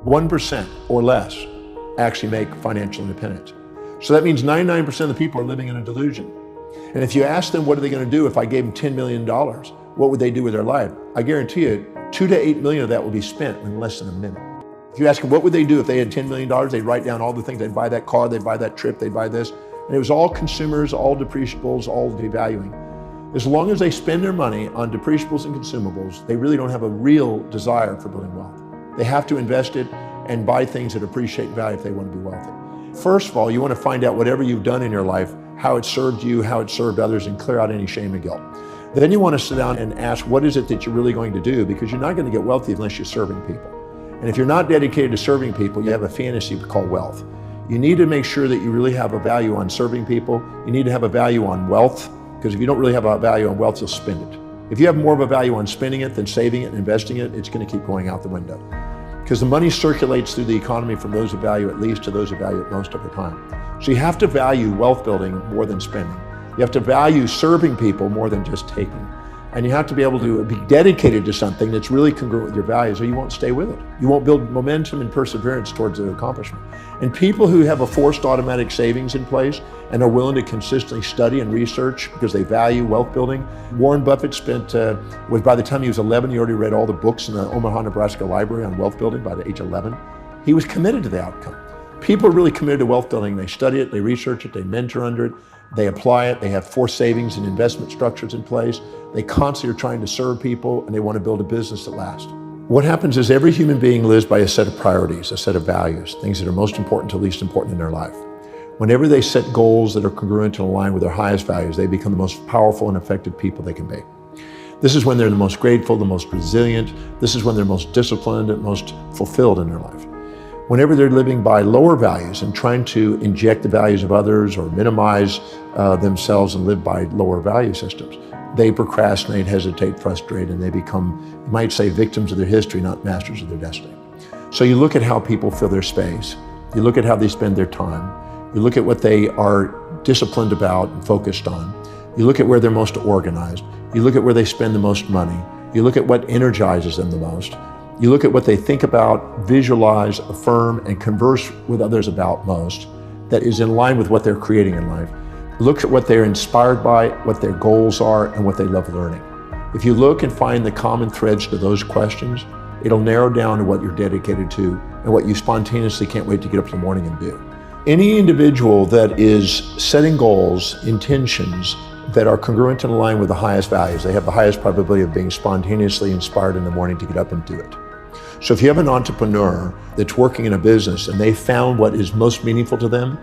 1% or less actually make financial independence. So that means 99% of the people are living in a delusion. And if you ask them what are they going to do if I gave them $10 million, what would they do with their life? I guarantee you 2 to 8 million of that will be spent in less than a minute. If you ask them what would they do if they had $10 million, they'd write down all the things. They'd buy that car, they'd buy that trip, they'd buy this. And it was all consumers, all depreciables, all devaluing. As long as they spend their money on depreciables and consumables, they really don't have a real desire for building wealth. They have to invest it and buy things that appreciate value if they want to be wealthy. First of all, you want to find out whatever you've done in your life, how it served you, how it served others, and clear out any shame and guilt. Then you want to sit down and ask, what is it that you're really going to do? Because you're not going to get wealthy unless you're serving people. And if you're not dedicated to serving people, you have a fantasy called wealth. You need to make sure that you really have a value on serving people. You need to have a value on wealth, because if you don't really have a value on wealth, you'll spend it. If you have more of a value on spending it than saving it and investing it, it's going to keep going out the window. Because the money circulates through the economy from those of value at least to those of value at most over time. So you have to value wealth building more than spending. You have to value serving people more than just taking. And you have to be able to be dedicated to something that's really congruent with your values, or you won't stay with it. You won't build momentum and perseverance towards the accomplishment. And people who have a forced automatic savings in place and are willing to consistently study and research because they value wealth building. Warren Buffett by the time he was 11, he already read all the books in the Omaha, Nebraska library on wealth building by the age of 11. He was committed to the outcome. People are really committed to wealth building. They study it, they research it, they mentor under it, they apply it, they have forced savings and investment structures in place. They constantly are trying to serve people, and they want to build a business that lasts. What happens is every human being lives by a set of priorities, a set of values, things that are most important to least important in their life. Whenever they set goals that are congruent and aligned with their highest values, they become the most powerful and effective people they can be. This is when they're the most grateful, the most resilient. This is when they're most disciplined and most fulfilled in their life. Whenever they're living by lower values and trying to inject the values of others or minimize themselves and live by lower value systems, they procrastinate, hesitate, frustrate, and they become, you might say, victims of their history, not masters of their destiny. So you look at how people fill their space. You look at how they spend their time. You look at what they are disciplined about and focused on. You look at where they're most organized. You look at where they spend the most money. You look at what energizes them the most. You look at what they think about, visualize, affirm, and converse with others about most that is in line with what they're creating in life. Look at what they're inspired by, what their goals are, and what they love learning. If you look and find the common threads to those questions, it'll narrow down to what you're dedicated to and what you spontaneously can't wait to get up in the morning and do. Any individual that is setting goals, intentions, that are congruent and aligned with the highest values, they have the highest probability of being spontaneously inspired in the morning to get up and do it. So if you have an entrepreneur that's working in a business and they found what is most meaningful to them,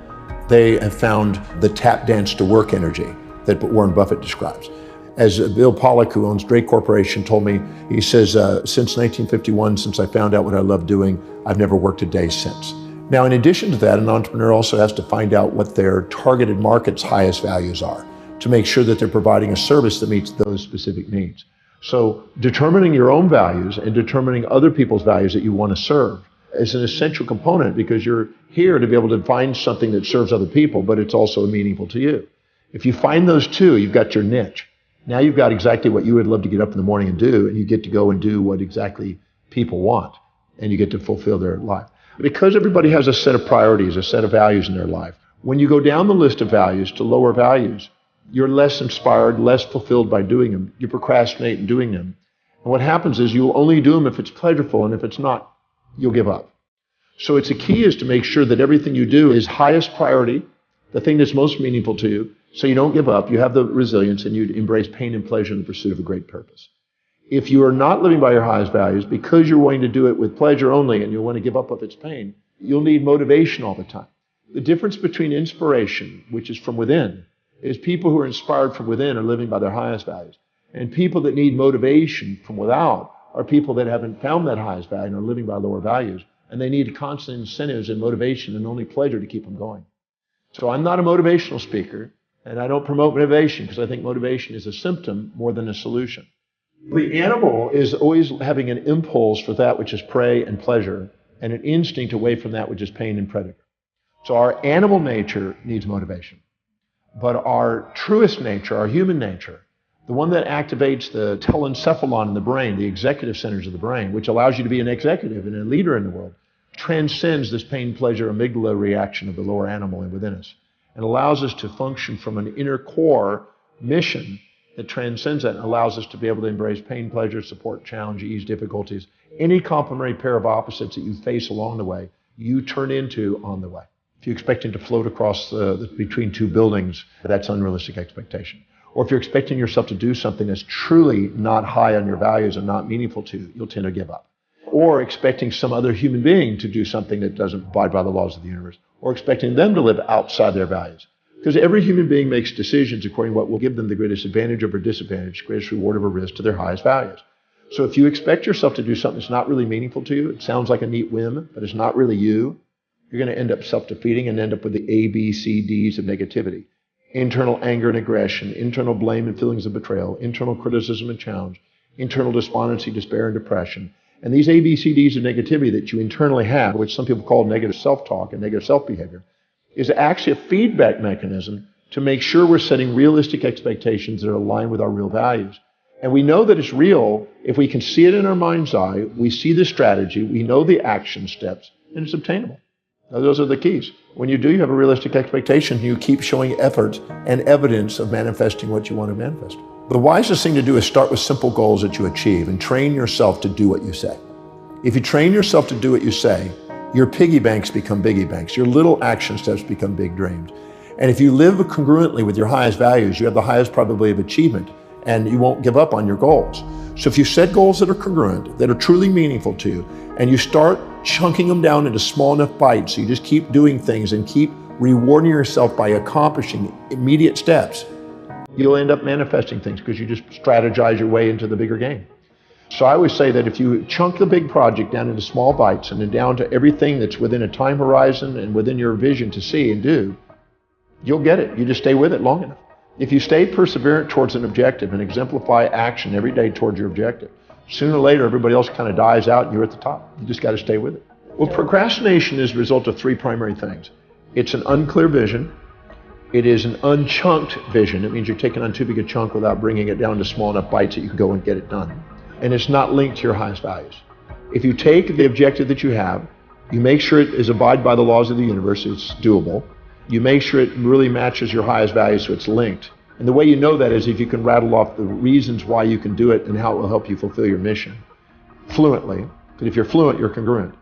they have found the tap dance to work energy that Warren Buffett describes. As Bill Pollack, who owns Drake Corporation, told me, he says, since 1951, since I found out what I love doing, I've never worked a day since. Now, in addition to that, an entrepreneur also has to find out what their targeted market's highest values are to make sure that they're providing a service that meets those specific needs. So determining your own values and determining other people's values that you want to serve is an essential component, because you're here to be able to find something that serves other people, but it's also meaningful to you. If you find those two, you've got your niche. Now you've got exactly what you would love to get up in the morning and do, and you get to go and do what exactly people want, and you get to fulfill their life. Because everybody has a set of priorities, a set of values in their life, when you go down the list of values to lower values, you're less inspired, less fulfilled by doing them. You procrastinate in doing them. And what happens is you'll only do them if it's pleasurable, and if it's not, you'll give up. So the key is to make sure that everything you do is highest priority, the thing that's most meaningful to you, so you don't give up, you have the resilience, and you embrace pain and pleasure in the pursuit of a great purpose. If you are not living by your highest values, because you're wanting to do it with pleasure only and you want to give up if it's pain, you'll need motivation all the time. The difference between inspiration, which is from within, is people who are inspired from within are living by their highest values. And people that need motivation from without are people that haven't found that highest value and are living by lower values. And they need constant incentives and motivation and only pleasure to keep them going. So I'm not a motivational speaker, and I don't promote motivation, because I think motivation is a symptom more than a solution. The animal is always having an impulse for that which is prey and pleasure, and an instinct away from that which is pain and predator. So our animal nature needs motivation. But our truest nature, our human nature, the one that activates the telencephalon in the brain, the executive centers of the brain, which allows you to be an executive and a leader in the world, transcends this pain, pleasure, amygdala reaction of the lower animal within us and allows us to function from an inner core mission that transcends that and allows us to be able to embrace pain, pleasure, support, challenge, ease, difficulties. Any complementary pair of opposites that you face along the way, you turn into on the way. If you're expecting to float across between two buildings, that's unrealistic expectation. Or if you're expecting yourself to do something that's truly not high on your values and not meaningful to you, you'll tend to give up. Or expecting some other human being to do something that doesn't abide by the laws of the universe, or expecting them to live outside their values. Because every human being makes decisions according to what will give them the greatest advantage over disadvantage, greatest reward over risk to their highest values. So if you expect yourself to do something that's not really meaningful to you, it sounds like a neat whim, but it's not really you, you're going to end up self-defeating and end up with the A, B, C, Ds of negativity. Internal anger and aggression, internal blame and feelings of betrayal, internal criticism and challenge, internal despondency, despair, and depression. And these ABCDs of negativity that you internally have, which some people call negative self-talk and negative self-behavior, is actually a feedback mechanism to make sure we're setting realistic expectations that are aligned with our real values. And we know that it's real if we can see it in our mind's eye, we see the strategy, we know the action steps, and it's obtainable. Now, those are the keys. When you do, you have a realistic expectation, you keep showing effort and evidence of manifesting what you want to manifest. The wisest thing to do is start with simple goals that you achieve and train yourself to do what you say. If you train yourself to do what you say, your piggy banks become biggie banks. Your little action steps become big dreams. And if you live congruently with your highest values, you have the highest probability of achievement and you won't give up on your goals. So if you set goals that are congruent, that are truly meaningful to you, and you start chunking them down into small enough bites, so you just keep doing things and keep rewarding yourself by accomplishing immediate steps, you'll end up manifesting things because you just strategize your way into the bigger game. So I always say that if you chunk the big project down into small bites and then down to everything that's within a time horizon and within your vision to see and do, you'll get it. You just stay with it long enough. If you stay perseverant towards an objective and exemplify action every day towards your objective, sooner or later everybody else kind of dies out and you're at the top. You just got to stay with it. Well, procrastination is the result of three primary things. It's an unclear vision. It is an unchunked vision. It means you're taking on too big a chunk without bringing it down to small enough bites that you can go and get it done. And it's not linked to your highest values. If you take the objective that you have, you make sure it is abide by the laws of the universe, it's doable. You make sure it really matches your highest values so it's linked. And the way you know that is if you can rattle off the reasons why you can do it and how it will help you fulfill your mission fluently. Because if you're fluent, you're congruent.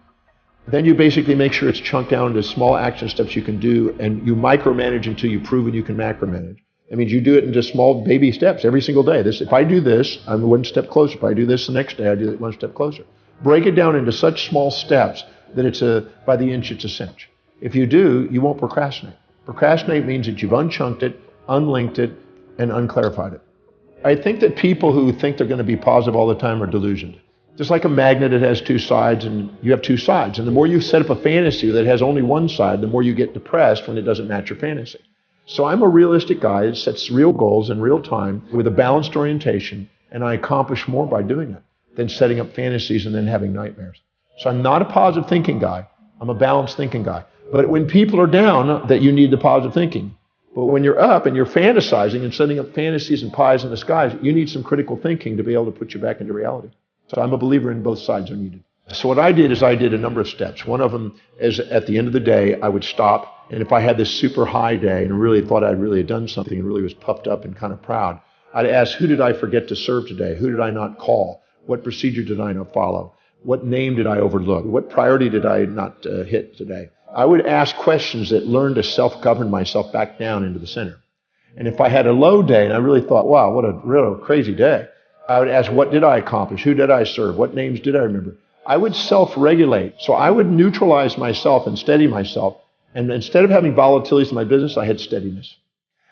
Then you basically make sure it's chunked down into small action steps you can do, and you micromanage until you've proven you can macromanage. That means you do it into small baby steps every single day. If I do this, I'm one step closer. If I do this the next day, I do it one step closer. Break it down into such small steps that it's by the inch, it's a cinch. If you do, you won't procrastinate. Procrastinate means that you've unchunked it, unlinked it, and unclarified it. I think that people who think they're going to be positive all the time are delusioned. Just like a magnet, it has two sides, and you have two sides. And the more you set up a fantasy that has only one side, the more you get depressed when it doesn't match your fantasy. So I'm a realistic guy that sets real goals in real time with a balanced orientation, and I accomplish more by doing it than setting up fantasies and then having nightmares. So I'm not a positive thinking guy. I'm a balanced thinking guy. But when people are down, that you need the positive thinking. But when you're up and you're fantasizing and setting up fantasies and pies in the skies, you need some critical thinking to be able to put you back into reality. So I'm a believer in both sides are needed. So what I did is I did a number of steps. One of them is at the end of the day, I would stop. And if I had this super high day and really thought I'd really done something and really was puffed up and kind of proud, I'd ask, who did I forget to serve today? Who did I not call? What procedure did I not follow? What name did I overlook? What priority did I not hit today? I would ask questions that learn to self-govern myself back down into the center. And if I had a low day and I really thought, wow, what a real crazy day, I would ask, what did I accomplish? Who did I serve? What names did I remember? I would self-regulate. So I would neutralize myself and steady myself. And instead of having volatilities in my business, I had steadiness.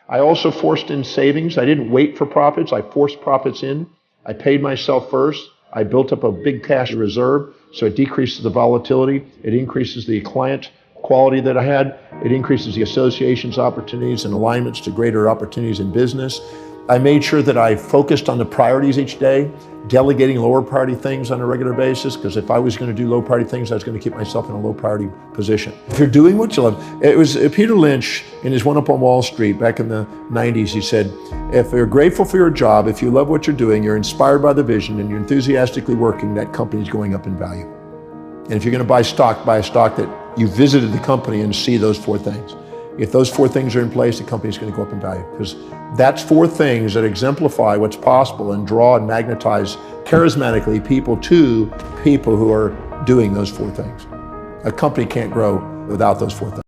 I also forced in savings. I didn't wait for profits. I forced profits in. I paid myself first. I built up a big cash reserve, so it decreases the volatility. It increases the client quality that I had. It increases the associations, opportunities, and alignments to greater opportunities in business. I made sure that I focused on the priorities each day, delegating lower priority things on a regular basis, because if I was going to do low priority things, I was going to keep myself in a low priority position. If you're doing what you love, it was Peter Lynch in his One Up on Wall Street back in the 90s, he said, if you're grateful for your job, if you love what you're doing, you're inspired by the vision, and you're enthusiastically working, that company's going up in value. And if you're going to buy a stock that you visited the company and see those 4 things. If those 4 things are in place, the company's going to go up in value, because that's 4 things that exemplify what's possible and draw and magnetize charismatically people to people who are doing those 4 things. A company can't grow without those 4 things.